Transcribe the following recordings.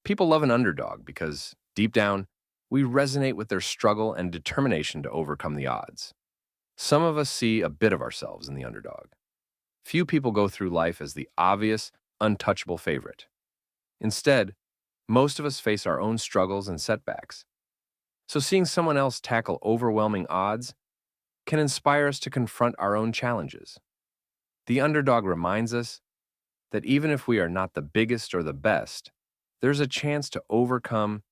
People love an underdog because, deep down, we resonate with their struggle and determination to overcome the odds. Some of us see a bit of ourselves in the underdog. Few people go through life as the obvious, untouchable favorite. Instead, most of us face our own struggles and setbacks. So seeing someone else tackle overwhelming odds can inspire us to confront our own challenges. The underdog reminds us that even if we are not the biggest or the best, there's a chance to overcome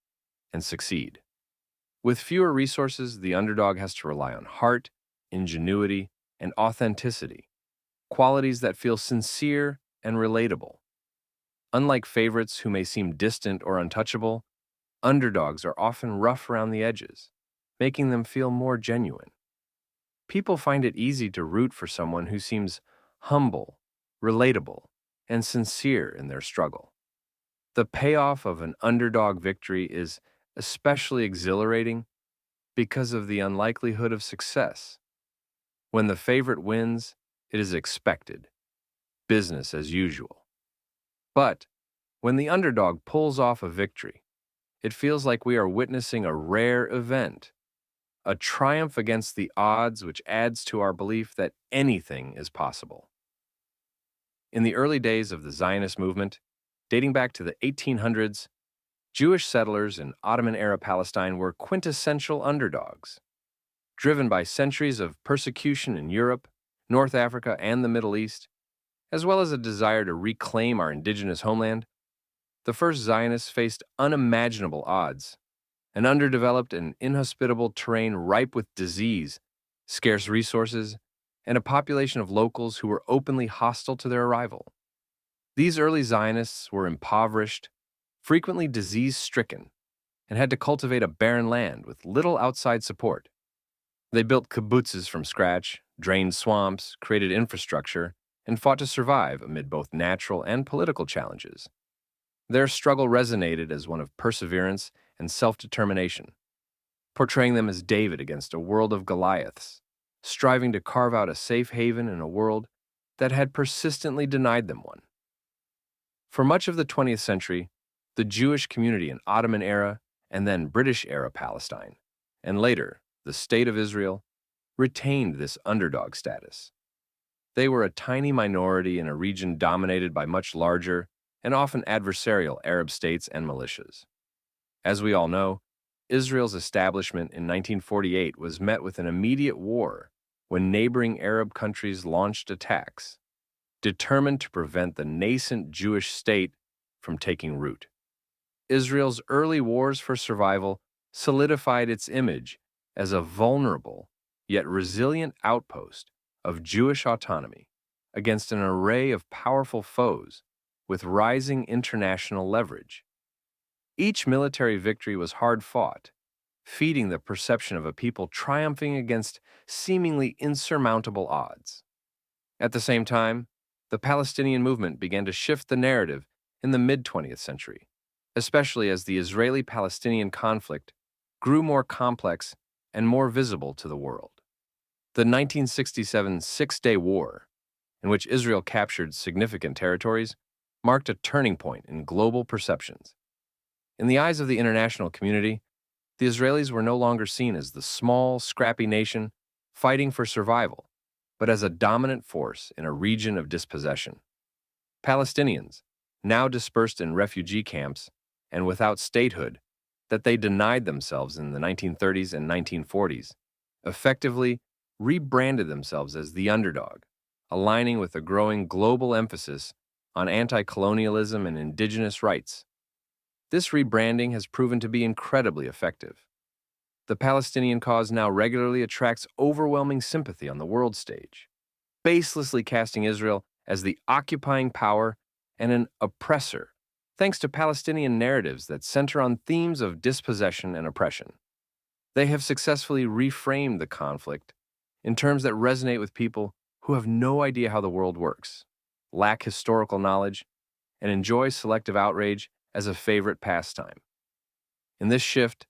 and succeed. With fewer resources, the underdog has to rely on heart, ingenuity, and authenticity, qualities that feel sincere and relatable. Unlike favorites who may seem distant or untouchable, underdogs are often rough around the edges, making them feel more genuine. People find it easy to root for someone who seems humble, relatable, and sincere in their struggle. The payoff of an underdog victory is especially exhilarating because of the unlikelihood of success. When the favorite wins, it is expected, business as usual. But when the underdog pulls off a victory, it feels like we are witnessing a rare event, a triumph against the odds which adds to our belief that anything is possible. In the early days of the Zionist movement, dating back to the 1800s, Jewish settlers in Ottoman-era Palestine were quintessential underdogs. Driven by centuries of persecution in Europe, North Africa, and the Middle East, as well as a desire to reclaim our indigenous homeland, the first Zionists faced unimaginable odds: an underdeveloped and inhospitable terrain ripe with disease, scarce resources, and a population of locals who were openly hostile to their arrival. These early Zionists were impoverished, frequently disease-stricken, and had to cultivate a barren land with little outside support. They built kibbutzes from scratch, drained swamps, created infrastructure, and fought to survive amid both natural and political challenges. Their struggle resonated as one of perseverance and self-determination, portraying them as David against a world of Goliaths, striving to carve out a safe haven in a world that had persistently denied them one. For much of the 20th century, the Jewish community in Ottoman-era and then British-era Palestine, and later the State of Israel, retained this underdog status. They were a tiny minority in a region dominated by much larger and often adversarial Arab states and militias. As we all know, Israel's establishment in 1948 was met with an immediate war when neighboring Arab countries launched attacks, determined to prevent the nascent Jewish state from taking root. Israel's early wars for survival solidified its image as a vulnerable yet resilient outpost of Jewish autonomy against an array of powerful foes with rising international leverage. Each military victory was hard-fought, feeding the perception of a people triumphing against seemingly insurmountable odds. At the same time, the Palestinian movement began to shift the narrative in the mid-20th century, especially as the Israeli-Palestinian conflict grew more complex and more visible to the world. The 1967 Six-Day War, in which Israel captured significant territories, marked a turning point in global perceptions. In the eyes of the international community, the Israelis were no longer seen as the small, scrappy nation fighting for survival, but as a dominant force in a region of dispossession. Palestinians, now dispersed in refugee camps and without statehood that they denied themselves in the 1930s and 1940s, effectively rebranded themselves as the underdog, aligning with a growing global emphasis on anti-colonialism and indigenous rights. This rebranding has proven to be incredibly effective. The Palestinian cause now regularly attracts overwhelming sympathy on the world stage, baselessly casting Israel as the occupying power and an oppressor, thanks to Palestinian narratives that center on themes of dispossession and oppression. They have successfully reframed the conflict in terms that resonate with people who have no idea how the world works, lack historical knowledge, and enjoy selective outrage as a favorite pastime. In this shift,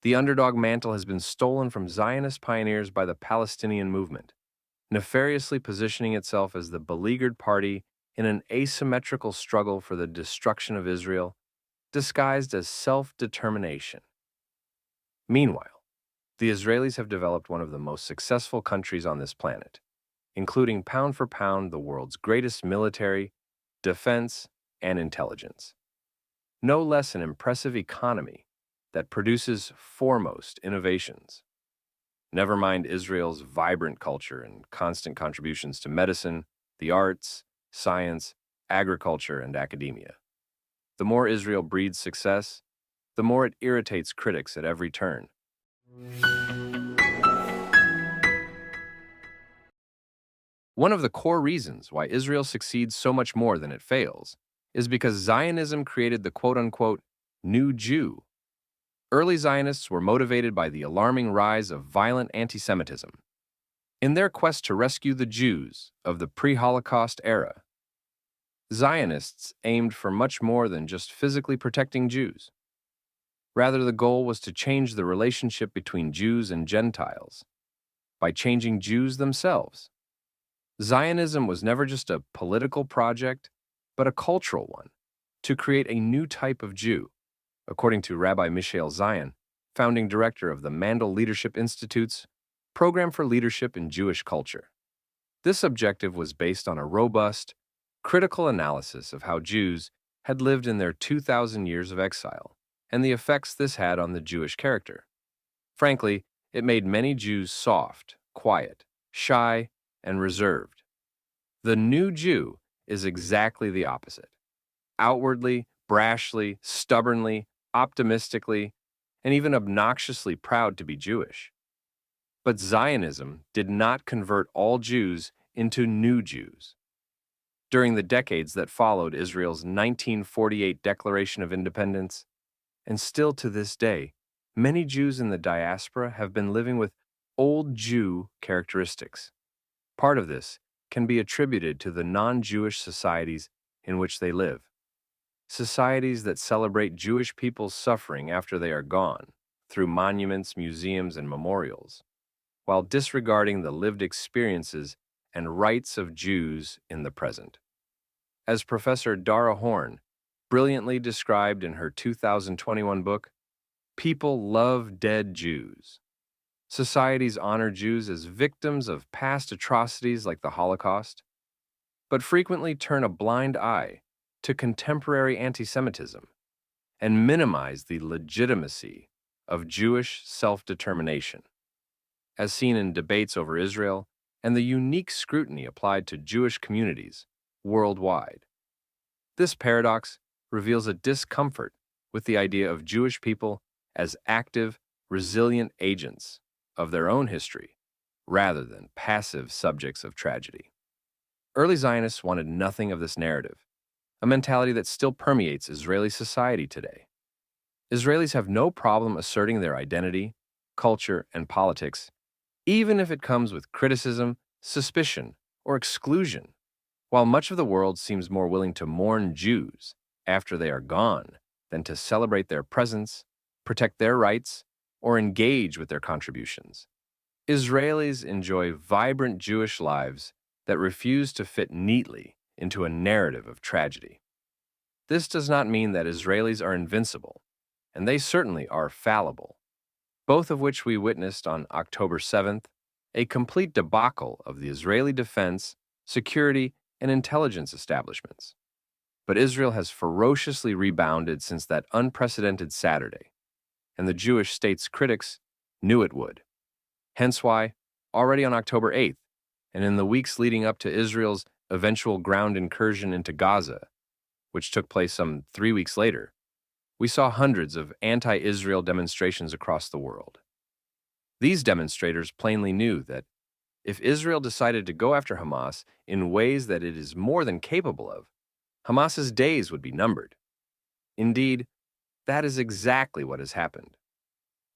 the underdog mantle has been stolen from Zionist pioneers by the Palestinian movement, nefariously positioning itself as the beleaguered party in an asymmetrical struggle for the destruction of Israel disguised as self-determination. Meanwhile, the Israelis have developed one of the most successful countries on this planet, including pound for pound the world's greatest military, defense, and intelligence. No less an impressive economy that produces foremost innovations. Never mind Israel's vibrant culture and constant contributions to medicine, the arts, science, agriculture, and academia. The more Israel breeds success, the more it irritates critics at every turn. One of the core reasons why Israel succeeds so much more than it fails is because Zionism created the quote-unquote new Jew. Early Zionists were motivated by the alarming rise of violent anti-Semitism. In their quest to rescue the Jews of the pre-Holocaust era, Zionists aimed for much more than just physically protecting Jews. Rather, the goal was to change the relationship between Jews and Gentiles by changing Jews themselves. Zionism was never just a political project, but a cultural one, to create a new type of Jew, according to Rabbi Mishael Zion, founding director of the Mandel Leadership Institute's Program for Leadership in Jewish Culture. This objective was based on a robust, critical analysis of how Jews had lived in their 2,000 years of exile and the effects this had on the Jewish character. Frankly, it made many Jews soft, quiet, shy, and reserved. The new Jew is exactly the opposite. Outwardly, brashly, stubbornly, optimistically, and even obnoxiously proud to be Jewish. But Zionism did not convert all Jews into new Jews. During the decades that followed Israel's 1948 Declaration of Independence, and still to this day, many Jews in the diaspora have been living with old Jew characteristics. Part of this can be attributed to the non-Jewish societies in which they live. Societies that celebrate Jewish people's suffering after they are gone, through monuments, museums, and memorials, while disregarding the lived experiences and rights of Jews in the present. As Professor Dara Horn brilliantly described in her 2021 book, People Love Dead Jews. Societies honor Jews as victims of past atrocities like the Holocaust, but frequently turn a blind eye to contemporary anti-Semitism and minimize the legitimacy of Jewish self-determination, as seen in debates over Israel and the unique scrutiny applied to Jewish communities worldwide. This paradox reveals a discomfort with the idea of Jewish people as active, resilient agents of their own history, rather than passive subjects of tragedy. Early Zionists wanted nothing of this narrative, a mentality that still permeates Israeli society today. Israelis have no problem asserting their identity, culture, and politics, even if it comes with criticism, suspicion, or exclusion. While much of the world seems more willing to mourn Jews after they are gone than to celebrate their presence, protect their rights, or engage with their contributions, Israelis enjoy vibrant Jewish lives that refuse to fit neatly into a narrative of tragedy. This does not mean that Israelis are invincible, and they certainly are fallible, both of which we witnessed on October 7th, a complete debacle of the Israeli defense, security, and intelligence establishments. But Israel has ferociously rebounded since that unprecedented Saturday, and the Jewish state's critics knew it would. Hence why, already on October 8th, and in the weeks leading up to Israel's eventual ground incursion into Gaza, which took place some 3 weeks later, we saw hundreds of anti-Israel demonstrations across the world. These demonstrators plainly knew that if Israel decided to go after Hamas in ways that it is more than capable of, Hamas's days would be numbered. Indeed, that is exactly what has happened.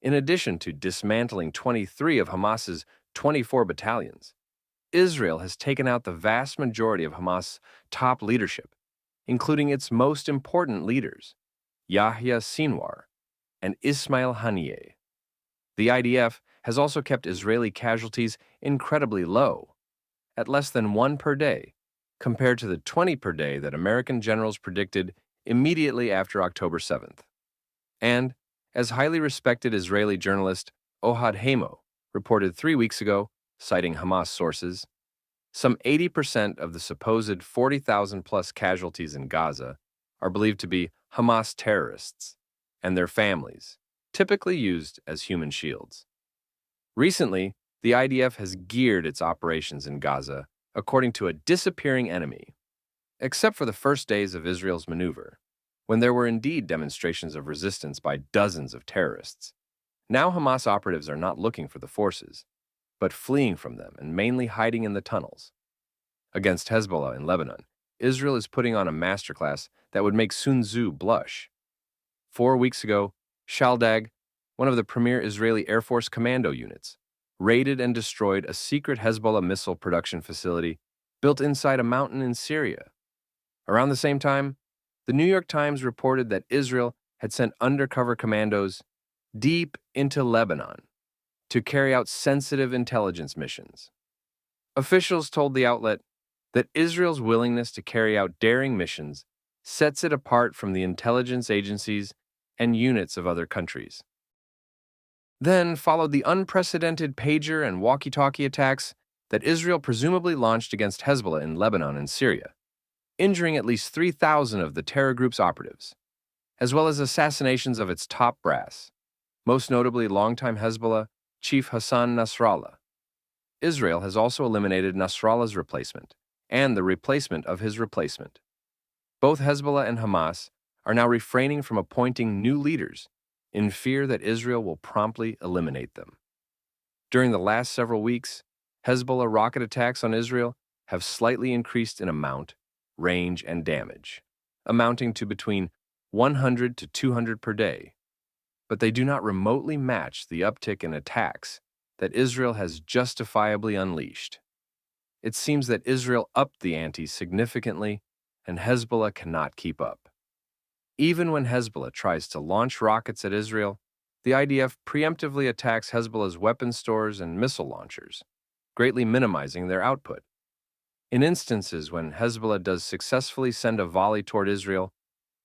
In addition to dismantling 23 of Hamas's 24 battalions, Israel has taken out the vast majority of Hamas' top leadership, including its most important leaders, Yahya Sinwar and Ismail Haniyeh. The IDF has also kept Israeli casualties incredibly low, at less than 1 per day, compared to the 20 per day that American generals predicted immediately after October 7th. And, as highly respected Israeli journalist Ohad Hamo reported 3 weeks ago, citing Hamas sources, some 80% of the supposed 40,000-plus casualties in Gaza are believed to be Hamas terrorists and their families, typically used as human shields. Recently, the IDF has geared its operations in Gaza according to a disappearing enemy, except for the first days of Israel's maneuver, when there were indeed demonstrations of resistance by dozens of terrorists. Now Hamas operatives are not looking for the forces, but fleeing from them and mainly hiding in the tunnels. Against Hezbollah in Lebanon, Israel is putting on a masterclass that would make Sun Tzu blush. 4 weeks ago, Shaldag, one of the premier Israeli Air Force commando units, raided and destroyed a secret Hezbollah missile production facility built inside a mountain in Syria. Around the same time, the New York Times reported that Israel had sent undercover commandos deep into Lebanon to carry out sensitive intelligence missions. Officials told the outlet that Israel's willingness to carry out daring missions sets it apart from the intelligence agencies and units of other countries. Then followed the unprecedented pager and walkie-talkie attacks that Israel presumably launched against Hezbollah in Lebanon and Syria, injuring at least 3,000 of the terror group's operatives, as well as assassinations of its top brass, most notably longtime Hezbollah chief Hassan Nasrallah. Israel has also eliminated Nasrallah's replacement and the replacement of his replacement. Both Hezbollah and Hamas are now refraining from appointing new leaders in fear that Israel will promptly eliminate them. During the last several weeks, Hezbollah rocket attacks on Israel have slightly increased in amount, range, and damage, amounting to between 100 to 200 per day. But they do not remotely match the uptick in attacks that Israel has justifiably unleashed. It seems that Israel upped the ante significantly, and Hezbollah cannot keep up. Even when Hezbollah tries to launch rockets at Israel, the IDF preemptively attacks Hezbollah's weapons stores and missile launchers, greatly minimizing their output. In instances when Hezbollah does successfully send a volley toward Israel,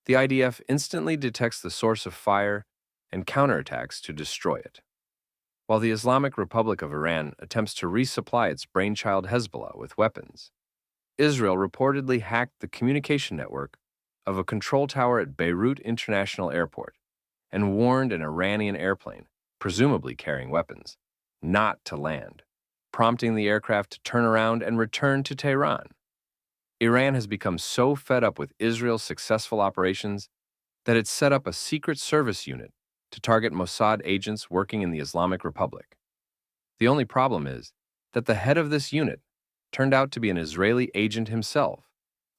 the IDF instantly detects the source of fire and counterattacks to destroy it. While the Islamic Republic of Iran attempts to resupply its brainchild Hezbollah with weapons, Israel reportedly hacked the communication network of a control tower at Beirut International Airport and warned an Iranian airplane, presumably carrying weapons, not to land, prompting the aircraft to turn around and return to Tehran. Iran has become so fed up with Israel's successful operations that it set up a secret service unit to target Mossad agents working in the Islamic Republic. The only problem is that the head of this unit turned out to be an Israeli agent himself,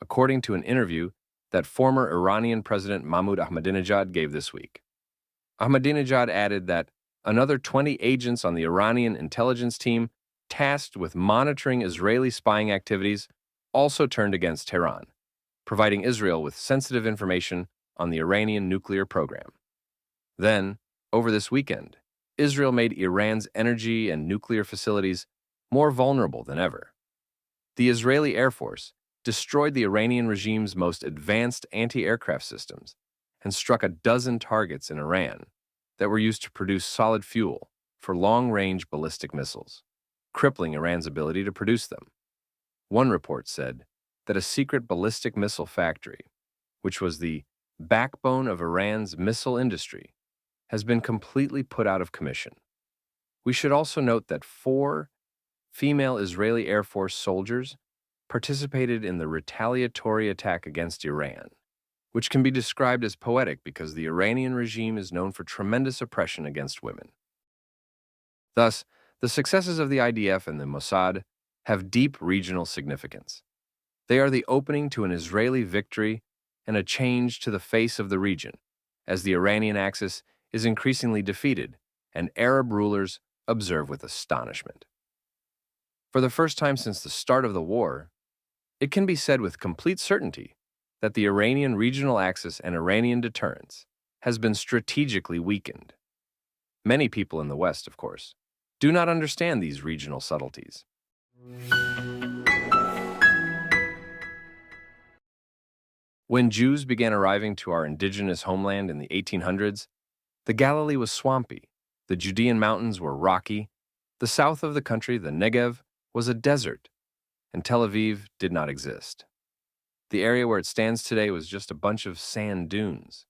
according to an interview that former Iranian President Mahmoud Ahmadinejad gave this week. Ahmadinejad added that another 20 agents on the Iranian intelligence team tasked with monitoring Israeli spying activities also turned against Tehran, providing Israel with sensitive information on the Iranian nuclear program. Then, over this weekend, Israel made Iran's energy and nuclear facilities more vulnerable than ever. The Israeli Air Force destroyed the Iranian regime's most advanced anti-aircraft systems and struck a dozen targets in Iran that were used to produce solid fuel for long-range ballistic missiles, crippling Iran's ability to produce them. One report said that a secret ballistic missile factory, which was the backbone of Iran's missile industry, has been completely put out of commission. We should also note that 4 female Israeli Air Force soldiers participated in the retaliatory attack against Iran, which can be described as poetic because the Iranian regime is known for tremendous oppression against women. Thus, the successes of the IDF and the Mossad have deep regional significance. They are the opening to an Israeli victory and a change to the face of the region, as the Iranian axis is increasingly defeated and Arab rulers observe with astonishment. For the first time since the start of the war, it can be said with complete certainty that the Iranian regional axis and Iranian deterrence has been strategically weakened. Many people in the West, of course, do not understand these regional subtleties. When Jews began arriving to our indigenous homeland in the 1800s, the Galilee was swampy, the Judean mountains were rocky, the south of the country, the Negev, was a desert, and Tel Aviv did not exist. The area where it stands today was just a bunch of sand dunes.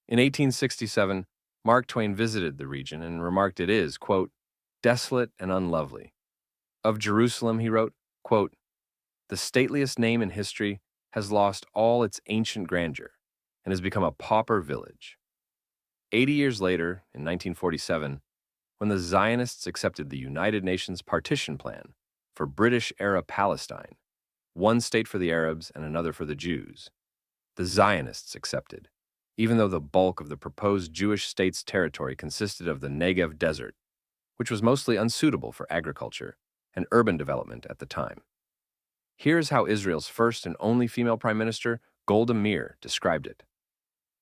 In 1867, Mark Twain visited the region and remarked it is, quote, desolate and unlovely. Of Jerusalem, he wrote, quote, the stateliest name in history has lost all its ancient grandeur and has become a pauper village. 80 years later, in 1947, when the Zionists accepted the United Nations partition plan for British-era Palestine, one state for the Arabs and another for the Jews, the Zionists accepted, even though the bulk of the proposed Jewish state's territory consisted of the Negev desert, which was mostly unsuitable for agriculture and urban development at the time. Here's how Israel's first and only female prime minister, Golda Meir, described it.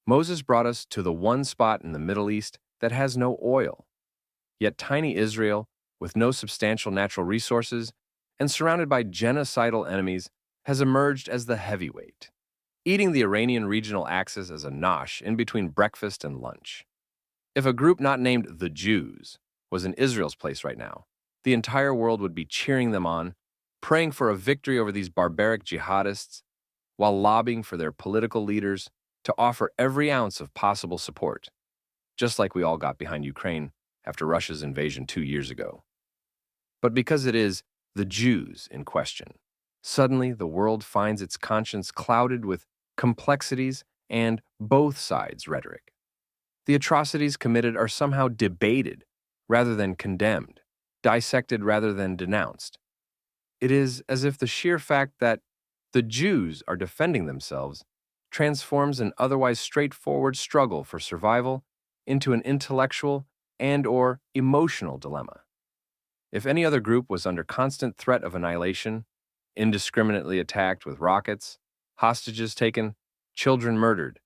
Moses brought us to the one spot in the Middle East that has no oil. Yet tiny Israel, with no substantial natural resources and surrounded by genocidal enemies, has emerged as the heavyweight, eating the Iranian regional axis as a nosh in between breakfast and lunch. If a group not named the Jews was in Israel's place right now, the entire world would be cheering them on, praying for a victory over these barbaric jihadists, while lobbying for their political leaders to offer every ounce of possible support, just like we all got behind Ukraine after Russia's invasion 2 years ago. But because it is the Jews in question, suddenly the world finds its conscience clouded with complexities and both sides rhetoric. The atrocities committed are somehow debated rather than condemned, dissected rather than denounced. It is as if the sheer fact that the Jews are defending themselves transforms an otherwise straightforward struggle for survival into an intellectual and/or emotional dilemma. If any other group was under constant threat of annihilation, indiscriminately attacked with rockets, hostages taken, children murdered,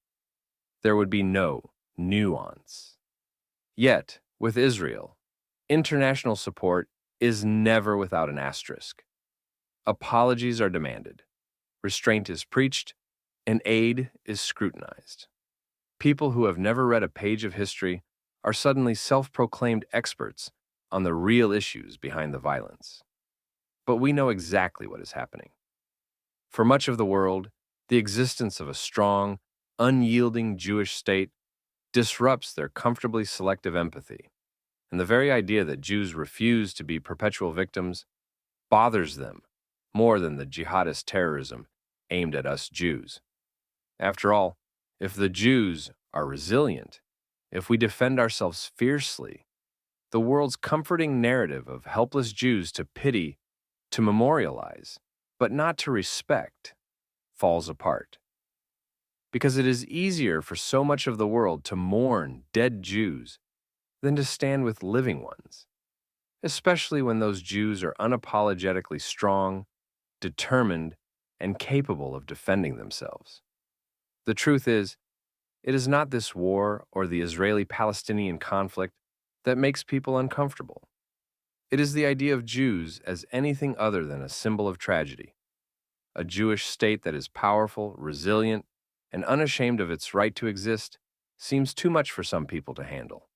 there would be no nuance. Yet, with Israel, international support is never without an asterisk. Apologies are demanded, restraint is preached, and aid is scrutinized. People who have never read a page of history are suddenly self-proclaimed experts on the real issues behind the violence. But we know exactly what is happening. For much of the world, the existence of a strong, unyielding Jewish state disrupts their comfortably selective empathy, and the very idea that Jews refuse to be perpetual victims bothers them more than the jihadist terrorism aimed at us Jews. After all, if the Jews are resilient, if we defend ourselves fiercely, the world's comforting narrative of helpless Jews to pity, to memorialize, but not to respect, falls apart. Because it is easier for so much of the world to mourn dead Jews than to stand with living ones, especially when those Jews are unapologetically strong, determined, and capable of defending themselves. The truth is, it is not this war or the Israeli-Palestinian conflict that makes people uncomfortable. It is the idea of Jews as anything other than a symbol of tragedy. A Jewish state that is powerful, resilient, and unashamed of its right to exist seems too much for some people to handle.